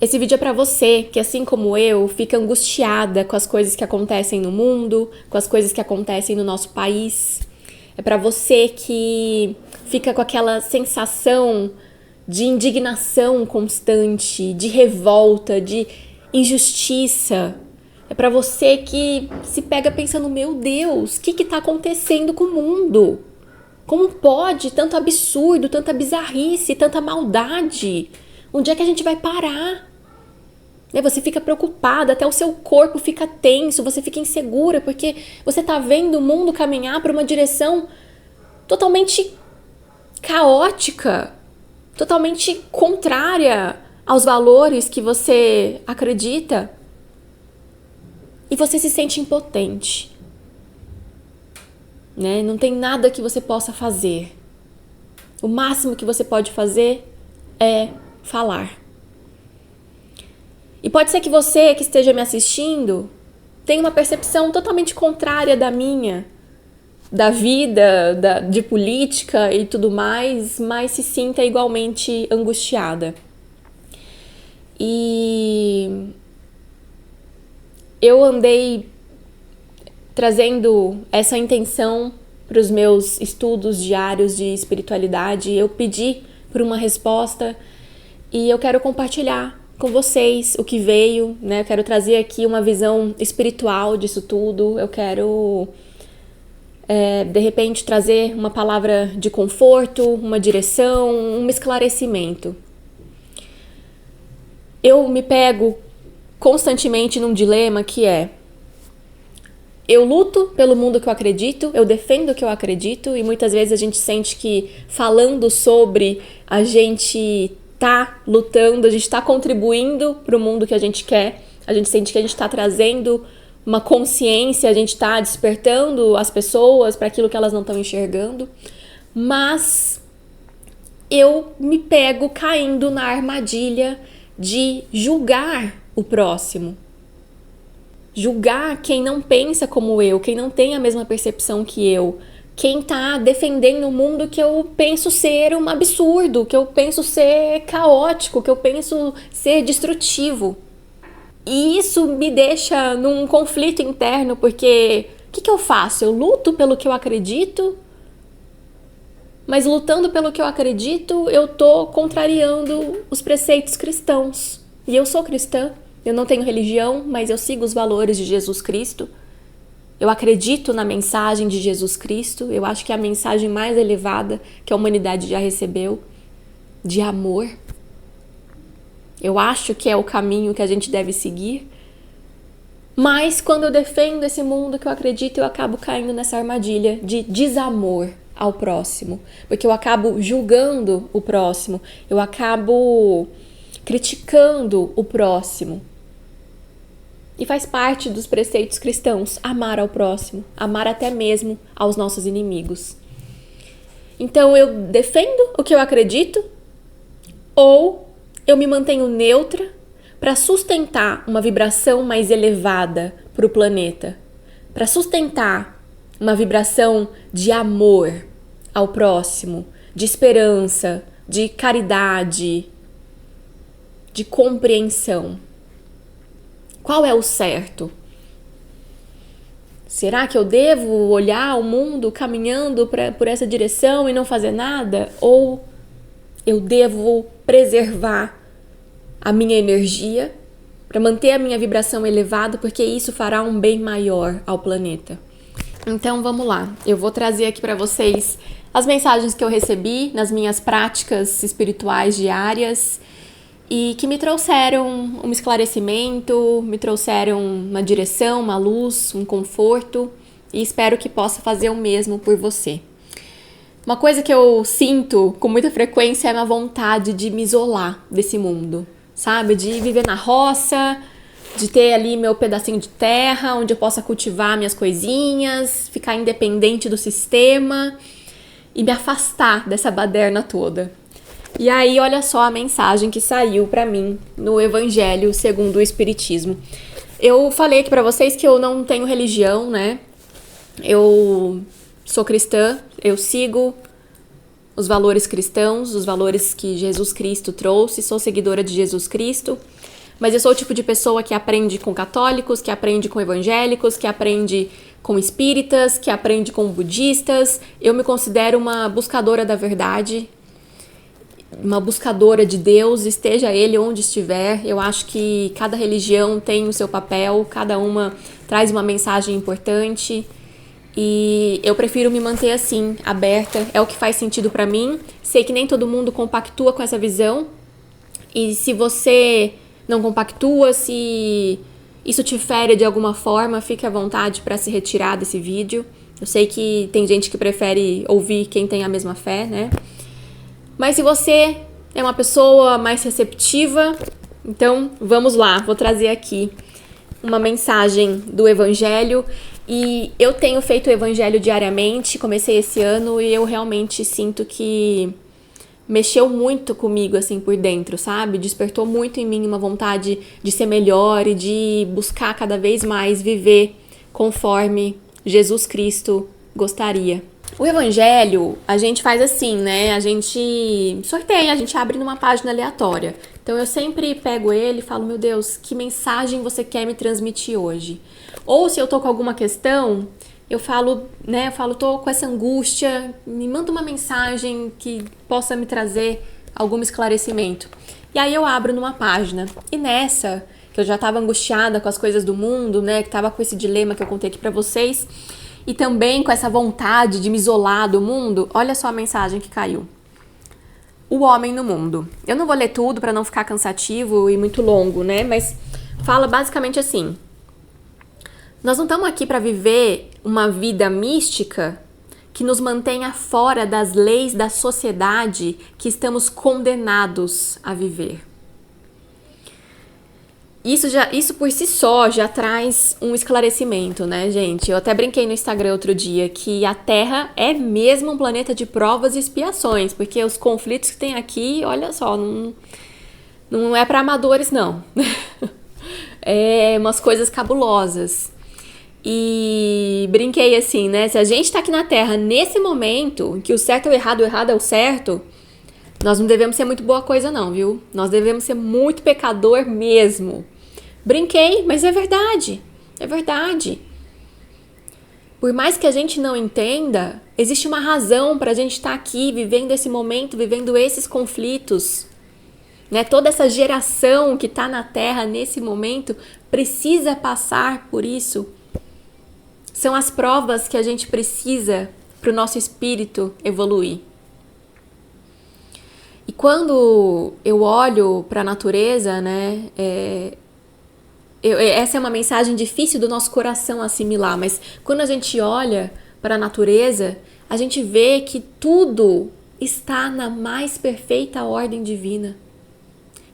Esse vídeo é pra você que, assim como eu, fica angustiada com as coisas que acontecem no mundo, com as coisas que acontecem no nosso país. É pra você que fica com aquela sensação de indignação constante, de revolta, de injustiça. É pra você que se pega pensando, meu Deus, o que tá acontecendo com o mundo? Como pode tanto absurdo, tanta bizarrice, tanta maldade? Onde é que a gente vai parar? Você fica preocupada, até o seu corpo fica tenso, você fica insegura, porque você tá vendo o mundo caminhar para uma direção totalmente caótica, totalmente contrária aos valores que você acredita. E você se sente impotente. Não tem nada que você possa fazer. O máximo que você pode fazer é falar. E pode ser que você que esteja me assistindo tenha uma percepção totalmente contrária da minha, da vida, de política e tudo mais, mas se sinta igualmente angustiada. E eu andei trazendo essa intenção para os meus estudos diários de espiritualidade. Eu pedi por uma resposta e eu quero compartilhar com vocês o que veio, Eu quero trazer aqui uma visão espiritual disso tudo. Eu quero, de repente, trazer uma palavra de conforto, uma direção, um esclarecimento. Eu me pego constantemente num dilema que é: eu luto pelo mundo que eu acredito, eu defendo o que eu acredito, e muitas vezes a gente sente que falando sobre, a gente tá lutando, a gente tá contribuindo para o mundo que a gente quer, a gente sente que a gente tá trazendo uma consciência, a gente tá despertando as pessoas para aquilo que elas não estão enxergando, mas eu me pego caindo na armadilha de julgar o próximo. Julgar quem não pensa como eu, quem não tem a mesma percepção que eu, quem tá defendendo um mundo que eu penso ser um absurdo, que eu penso ser caótico, que eu penso ser destrutivo. E isso me deixa num conflito interno, porque o que eu faço? Eu luto pelo que eu acredito, mas lutando pelo que eu acredito, eu tô contrariando os preceitos cristãos. E eu sou cristã. Eu não tenho religião, mas eu sigo os valores de Jesus Cristo. Eu acredito na mensagem de Jesus Cristo. Eu acho que é a mensagem mais elevada que a humanidade já recebeu, de amor. Eu acho que é o caminho que a gente deve seguir. Mas quando eu defendo esse mundo que eu acredito, eu acabo caindo nessa armadilha de desamor ao próximo. Porque eu acabo julgando o próximo. Eu acabo criticando o próximo. E faz parte dos preceitos cristãos amar ao próximo, amar até mesmo aos nossos inimigos. Então eu defendo o que eu acredito ou eu me mantenho neutra para sustentar uma vibração mais elevada para o planeta, para sustentar uma vibração de amor ao próximo, de esperança, de caridade, de compreensão. Qual é o certo? Será que eu devo olhar o mundo caminhando por essa direção e não fazer nada? Ou eu devo preservar a minha energia para manter a minha vibração elevada, porque isso fará um bem maior ao planeta? Então vamos lá, eu vou trazer aqui para vocês as mensagens que eu recebi nas minhas práticas espirituais diárias e que me trouxeram um esclarecimento, me trouxeram uma direção, uma luz, um conforto, e espero que possa fazer o mesmo por você. Uma coisa que eu sinto com muita frequência é uma vontade de me isolar desse mundo, sabe? De viver na roça, de ter ali meu pedacinho de terra, onde eu possa cultivar minhas coisinhas, ficar independente do sistema e me afastar dessa baderna toda. E aí, olha só a mensagem que saiu pra mim no Evangelho segundo o Espiritismo. Eu falei aqui pra vocês que eu não tenho religião, Eu sou cristã, eu sigo os valores cristãos, os valores que Jesus Cristo trouxe, sou seguidora de Jesus Cristo. mas eu sou o tipo de pessoa que aprende com católicos, que aprende com evangélicos, que aprende com espíritas, que aprende com budistas. Eu me considero uma buscadora da verdade, uma buscadora de Deus, esteja ele onde estiver. Eu acho que cada religião tem o seu papel, cada uma traz uma mensagem importante e eu prefiro me manter assim, aberta, é o que faz sentido pra mim. Sei que nem todo mundo compactua com essa visão e se você não compactua, se isso te fere de alguma forma, fique à vontade pra se retirar desse vídeo. Eu sei que tem gente que prefere ouvir quem tem a mesma fé, né? Mas se você é uma pessoa mais receptiva, então vamos lá, vou trazer aqui uma mensagem do Evangelho. E eu tenho feito o Evangelho diariamente, comecei esse ano e eu realmente sinto que mexeu muito comigo, assim, por dentro, sabe? Despertou muito em mim uma vontade de ser melhor e de buscar cada vez mais viver conforme Jesus Cristo gostaria. O Evangelho, a gente faz assim, né? A gente sorteia, a gente abre numa página aleatória. Então eu sempre pego ele e falo, meu Deus, que mensagem você quer me transmitir hoje? Ou se eu tô com alguma questão, eu falo, né? Eu falo, tô com essa angústia, me manda uma mensagem que possa me trazer algum esclarecimento. E aí eu abro numa página. E nessa, que eu já tava angustiada com as coisas do mundo, né? Que tava com esse dilema que eu contei aqui pra vocês. E também com essa vontade de me isolar do mundo, olha só a mensagem que caiu. O homem no mundo. Eu não vou ler tudo para não ficar cansativo e muito longo, né? Mas fala basicamente assim. Nós não estamos aqui para viver uma vida mística que nos mantenha fora das leis da sociedade que estamos condenados a viver. Isso por si só já traz um esclarecimento, né, gente? Eu até brinquei no Instagram outro dia que a Terra é mesmo um planeta de provas e expiações, porque os conflitos que tem aqui, olha só, não é para amadores, não. É umas coisas cabulosas. E brinquei assim, né? Se a gente tá aqui na Terra nesse momento, que o certo é o errado é o certo, nós não devemos ser muito boa coisa, não, viu? Nós devemos ser muito pecador mesmo. Brinquei, mas é verdade. É verdade. Por mais que a gente não entenda, existe uma razão para a gente estar aqui, vivendo esse momento, vivendo esses conflitos. Né? Toda essa geração que está na Terra nesse momento precisa passar por isso. São as provas que a gente precisa para o nosso espírito evoluir. E quando eu olho para a natureza, né, essa é uma mensagem difícil do nosso coração assimilar, mas quando a gente olha para a natureza, a gente vê que tudo está na mais perfeita ordem divina.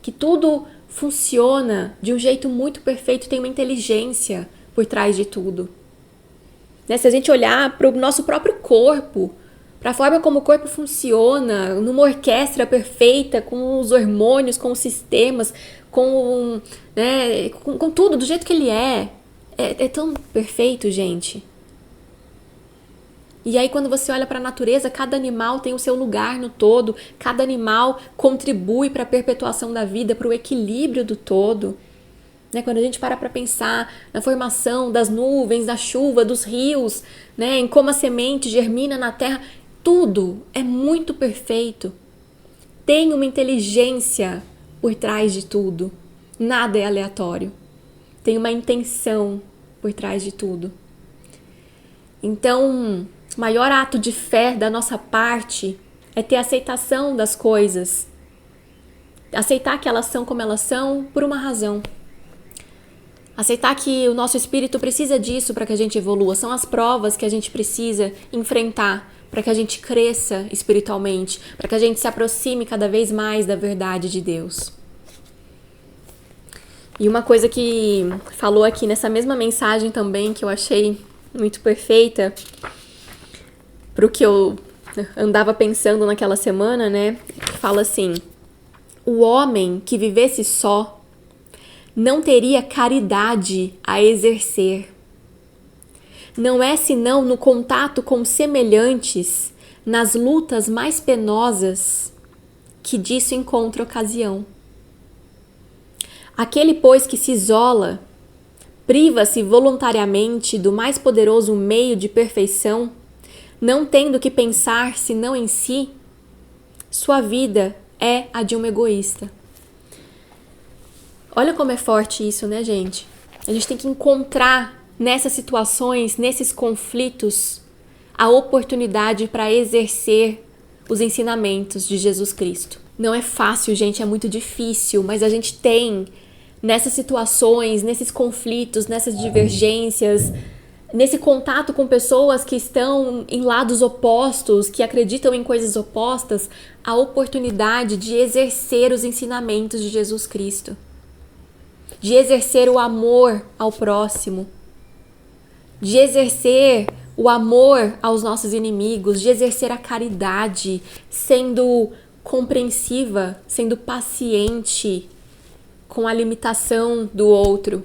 Que tudo funciona de um jeito muito perfeito, tem uma inteligência por trás de tudo. Né? Se a gente olhar para o nosso próprio corpo, para a forma como o corpo funciona, numa orquestra perfeita, com os hormônios, com os sistemas, né, com tudo, do jeito que ele é tão perfeito, gente. E aí quando você olha para a natureza, cada animal tem o seu lugar no todo, cada animal contribui para a perpetuação da vida, para o equilíbrio do todo. Né? Quando a gente para pensar na formação das nuvens, da chuva, dos rios, né, em como a semente germina na terra, tudo é muito perfeito. Tem uma inteligência por trás de tudo. Nada é aleatório. Tem uma intenção por trás de tudo. Então, o maior ato de fé da nossa parte é ter aceitação das coisas. Aceitar que elas são como elas são por uma razão. Aceitar que o nosso espírito precisa disso para que a gente evolua. São as provas que a gente precisa enfrentar para que a gente cresça espiritualmente, para que a gente se aproxime cada vez mais da verdade de Deus. E uma coisa que falou aqui nessa mesma mensagem também, que eu achei muito perfeita para o que eu andava pensando naquela semana, né? Fala assim: o homem que vivesse só não teria caridade a exercer. Não é senão no contato com semelhantes, nas lutas mais penosas, que disso encontra ocasião. Aquele, pois, que se isola, priva-se voluntariamente do mais poderoso meio de perfeição, não tendo que pensar senão em si, sua vida é a de um egoísta. Olha como é forte isso, né, gente? A gente tem que encontrar nessas situações, nesses conflitos, a oportunidade para exercer os ensinamentos de Jesus Cristo. Não é fácil, gente, é muito difícil, mas a gente tem nessas situações, nesses conflitos, nessas divergências, nesse contato com pessoas que estão em lados opostos, que acreditam em coisas opostas, a oportunidade de exercer os ensinamentos de Jesus Cristo, de exercer o amor ao próximo, de exercer o amor aos nossos inimigos, de exercer a caridade, sendo compreensiva, sendo paciente com a limitação do outro.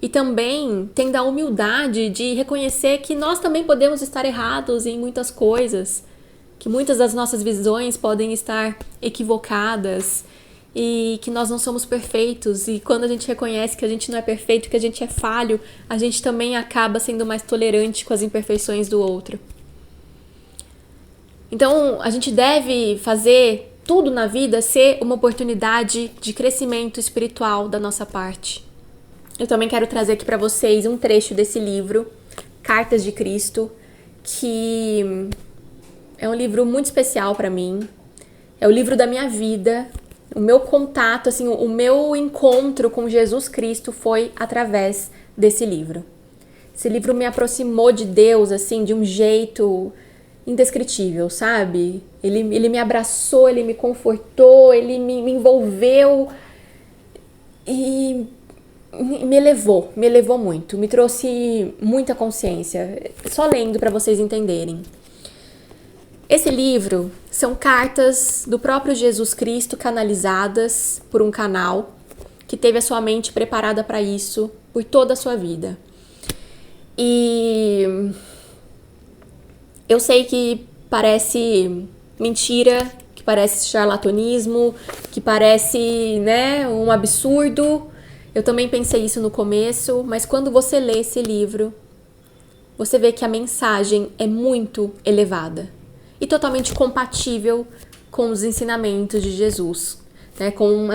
E também tendo a humildade de reconhecer que nós também podemos estar errados em muitas coisas, que muitas das nossas visões podem estar equivocadas e que nós não somos perfeitos. E quando a gente reconhece que a gente não é perfeito, que a gente é falho, a gente também acaba sendo mais tolerante com as imperfeições do outro. Então, a gente deve fazer tudo na vida ser uma oportunidade de crescimento espiritual da nossa parte. Eu também quero trazer aqui para vocês um trecho desse livro, Cartas de Cristo, que é um livro muito especial para mim. É o livro da minha vida. O meu contato, assim, o meu encontro com Jesus Cristo foi através desse livro. Esse livro me aproximou de Deus, assim, de um jeito indescritível, sabe? Ele me abraçou, ele me confortou, ele me envolveu e me elevou muito, me trouxe muita consciência, só lendo para vocês entenderem. Esse livro são cartas do próprio Jesus Cristo canalizadas por um canal que teve a sua mente preparada para isso por toda a sua vida. E eu sei que parece mentira, que parece charlatanismo, que parece, né, um absurdo. Eu também pensei isso no começo, mas quando você lê esse livro, você vê que a mensagem é muito elevada e totalmente compatível com os ensinamentos de Jesus, né, com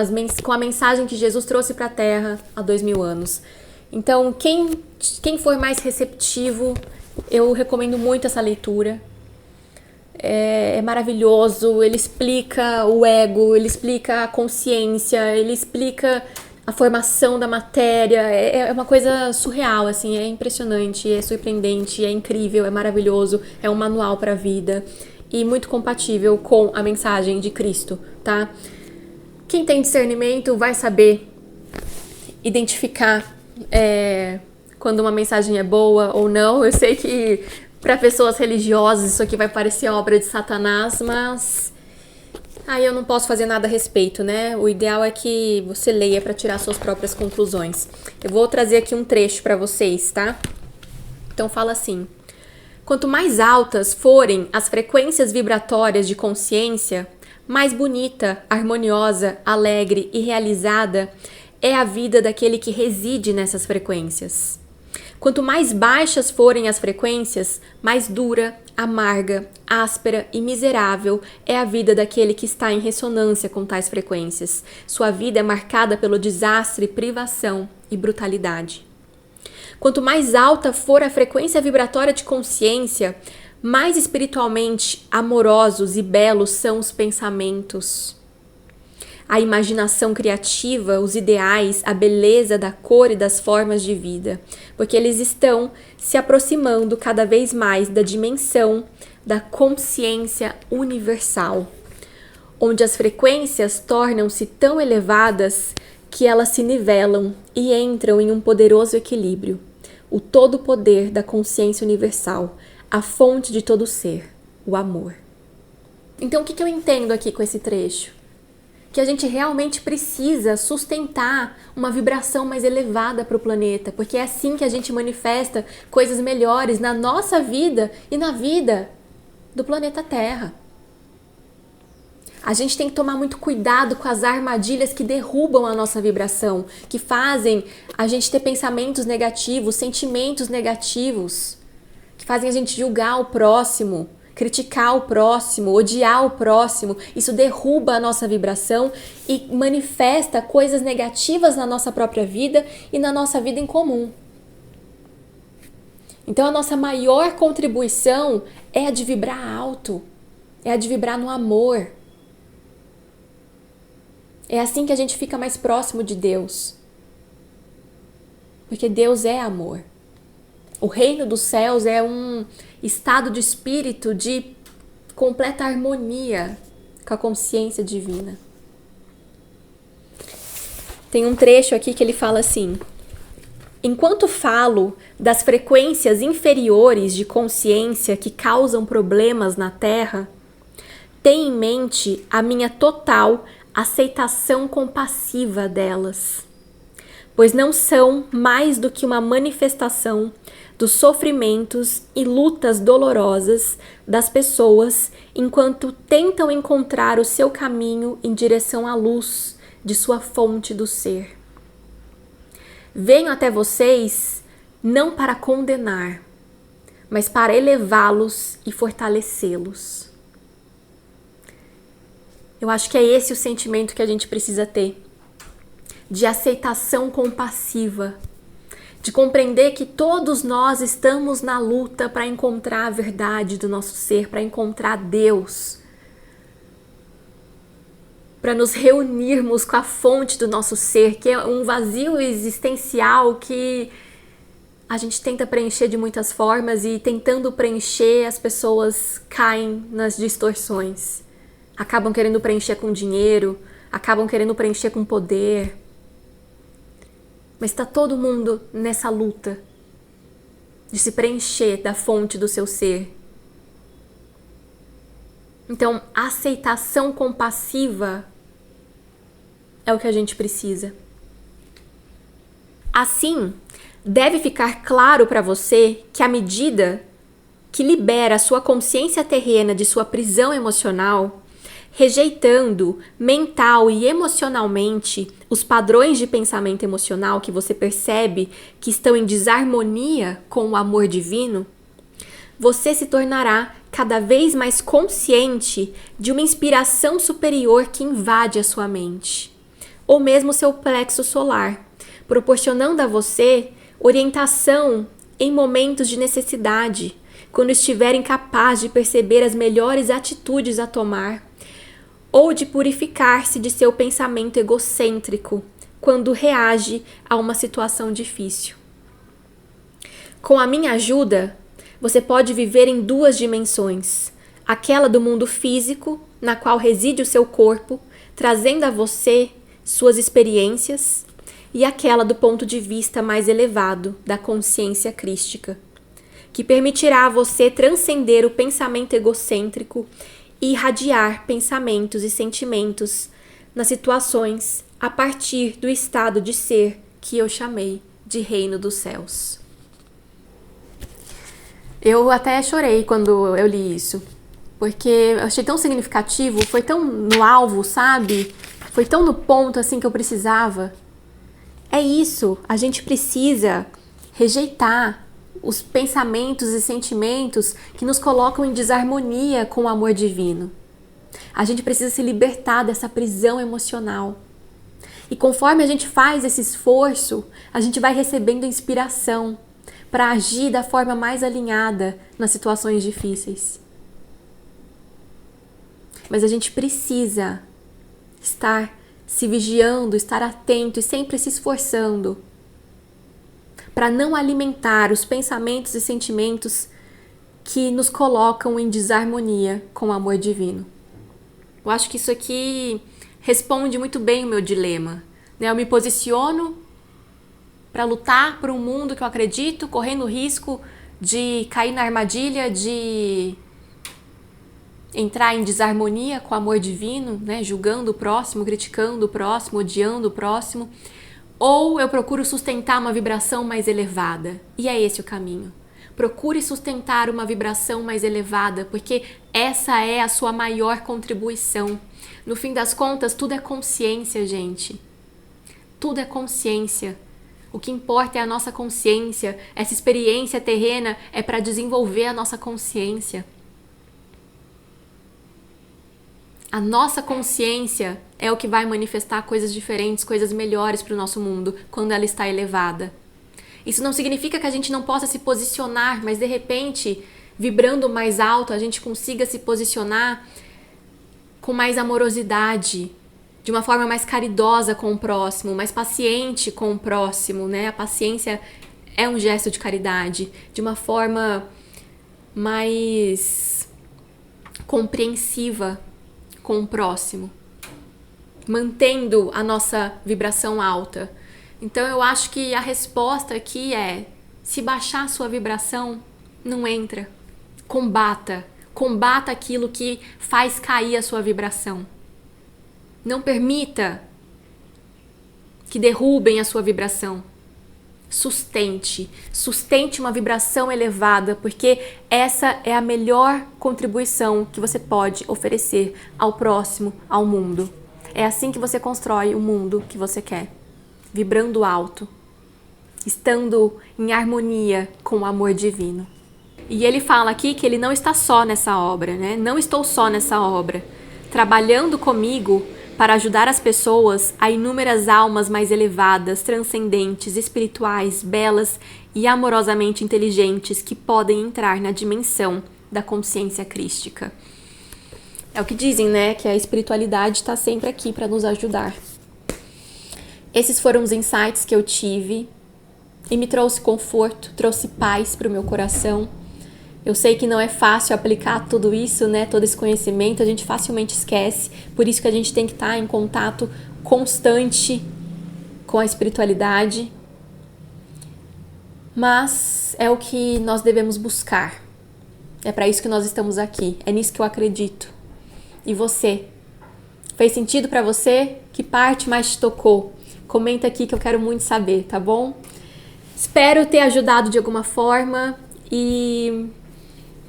a mensagem que Jesus trouxe para a Terra há 2000 anos. Então, quem for mais receptivo, eu recomendo muito essa leitura. É maravilhoso, ele explica o ego, ele explica a consciência, ele explica a formação da matéria. É uma coisa surreal, assim, é impressionante, é surpreendente, é incrível, é maravilhoso, é um manual para a vida e muito compatível com a mensagem de Cristo, tá? Quem tem discernimento vai saber identificar quando uma mensagem é boa ou não. Eu sei que para pessoas religiosas isso aqui vai parecer obra de Satanás, mas aí eu não posso fazer nada a respeito, né? O ideal é que você leia para tirar suas próprias conclusões. Eu vou trazer aqui um trecho para vocês, tá? Então fala assim: quanto mais altas forem as frequências vibratórias de consciência, mais bonita, harmoniosa, alegre e realizada é a vida daquele que reside nessas frequências. Quanto mais baixas forem as frequências, mais dura, amarga, áspera e miserável é a vida daquele que está em ressonância com tais frequências. Sua vida é marcada pelo desastre, privação e brutalidade. Quanto mais alta for a frequência vibratória de consciência, mais espiritualmente amorosos e belos são os pensamentos. A imaginação criativa, os ideais, a beleza da cor e das formas de vida, porque eles estão se aproximando cada vez mais da dimensão da consciência universal, onde as frequências tornam-se tão elevadas que elas se nivelam e entram em um poderoso equilíbrio, o todo poder da consciência universal, a fonte de todo ser, o amor. Então, o que eu entendo aqui com esse trecho? Que a gente realmente precisa sustentar uma vibração mais elevada para o planeta, porque é assim que a gente manifesta coisas melhores na nossa vida e na vida do planeta Terra. A gente tem que tomar muito cuidado com as armadilhas que derrubam a nossa vibração, que fazem a gente ter pensamentos negativos, sentimentos negativos, que fazem a gente julgar o próximo, criticar o próximo, odiar o próximo. Isso derruba a nossa vibração e manifesta coisas negativas na nossa própria vida e na nossa vida em comum. Então a nossa maior contribuição é a de vibrar alto, é a de vibrar no amor. É assim que a gente fica mais próximo de Deus. Porque Deus é amor. O reino dos céus é um estado de espírito de completa harmonia com a consciência divina. Tem um trecho aqui que ele fala assim: enquanto falo das frequências inferiores de consciência que causam problemas na Terra, tenha em mente a minha total aceitação compassiva delas, pois não são mais do que uma manifestação dos sofrimentos e lutas dolorosas das pessoas enquanto tentam encontrar o seu caminho em direção à luz de sua fonte do ser. Venho até vocês não para condenar, mas para elevá-los e fortalecê-los. Eu acho que é esse o sentimento que a gente precisa ter, de aceitação compassiva, de compreender que todos nós estamos na luta para encontrar a verdade do nosso ser, para encontrar Deus, para nos reunirmos com a fonte do nosso ser, que é um vazio existencial que a gente tenta preencher de muitas formas e tentando preencher as pessoas caem nas distorções. Acabam querendo preencher com dinheiro, acabam querendo preencher com poder. Mas está todo mundo nessa luta de se preencher da fonte do seu ser. Então, a aceitação compassiva é o que a gente precisa. Assim, deve ficar claro para você que à medida que libera a sua consciência terrena de sua prisão emocional, rejeitando mental e emocionalmente os padrões de pensamento emocional que você percebe que estão em desarmonia com o amor divino, você se tornará cada vez mais consciente de uma inspiração superior que invade a sua mente, ou mesmo seu plexo solar, proporcionando a você orientação em momentos de necessidade, quando estiver incapaz de perceber as melhores atitudes a tomar, ou de purificar-se de seu pensamento egocêntrico quando reage a uma situação difícil. Com a minha ajuda, você pode viver em duas dimensões, aquela do mundo físico, na qual reside o seu corpo, trazendo a você suas experiências, e aquela do ponto de vista mais elevado da consciência crística, que permitirá a você transcender o pensamento egocêntrico e irradiar pensamentos e sentimentos nas situações a partir do estado de ser que eu chamei de Reino dos Céus. Eu até chorei quando eu li isso, porque eu achei tão significativo, foi tão no alvo, sabe? Foi tão no ponto assim que eu precisava. É isso, a gente precisa rejeitar os pensamentos e sentimentos que nos colocam em desarmonia com o amor divino. A gente precisa se libertar dessa prisão emocional. E conforme a gente faz esse esforço, a gente vai recebendo inspiração para agir da forma mais alinhada nas situações difíceis. Mas a gente precisa estar se vigiando, estar atento e sempre se esforçando para não alimentar os pensamentos e sentimentos que nos colocam em desarmonia com o amor divino. Eu acho que isso aqui responde muito bem o meu dilema, né? Eu me posiciono para lutar por um mundo que eu acredito, correndo o risco de cair na armadilha, de entrar em desarmonia com o amor divino, né? Julgando o próximo, criticando o próximo, odiando o próximo. Ou eu procuro sustentar uma vibração mais elevada. E é esse o caminho. Procure sustentar uma vibração mais elevada, porque Essa é a sua maior contribuição. No fim das contas, tudo é consciência, gente. Tudo é consciência. O que importa é a nossa consciência. Essa experiência terrena é para desenvolver a nossa consciência. A nossa consciência é o que vai manifestar coisas diferentes, coisas melhores para o nosso mundo, quando ela está elevada. Isso não significa que a gente não possa se posicionar, mas de repente, vibrando mais alto, a gente consiga se posicionar com mais amorosidade, de uma forma mais caridosa com o próximo, mais paciente com o próximo, né? A paciência é um gesto de caridade, de uma forma mais compreensiva com o próximo, mantendo a nossa vibração alta. Então eu acho que a resposta aqui é: se baixar a sua vibração, não entra. Combata aquilo que faz cair a sua vibração. Não permita que derrubem a sua vibração. Sustente uma vibração elevada, porque essa é a melhor contribuição que você pode oferecer ao próximo, ao mundo. É assim que você constrói o mundo que você quer, vibrando alto, estando em harmonia com o amor divino. E ele fala aqui que ele não está só nessa obra, né? Não estou só nessa obra, trabalhando comigo para ajudar as pessoas a inúmeras almas mais elevadas, transcendentes, espirituais, belas e amorosamente inteligentes que podem entrar na dimensão da consciência crística. É o que dizem, né? Que a espiritualidade está sempre aqui para nos ajudar. Esses foram os insights que eu tive e me trouxe conforto, trouxe paz para o meu coração. Eu sei que não é fácil aplicar tudo isso, né? Todo esse conhecimento, a gente facilmente esquece. Por isso que a gente tem que estar em contato constante com a espiritualidade. Mas é o que nós devemos buscar. É para isso que nós estamos aqui. É nisso que eu acredito. E você? Fez sentido para você? Que parte mais te tocou? Comenta aqui que eu quero muito saber, tá bom? Espero ter ajudado de alguma forma e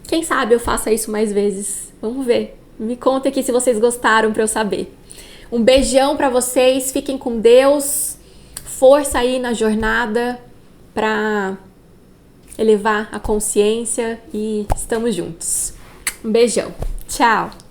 quem sabe eu faça isso mais vezes. Vamos ver. Me conta aqui se vocês gostaram para eu saber. Um beijão para vocês. Fiquem com Deus. Força aí na jornada para elevar a consciência e estamos juntos. Um beijão. Tchau.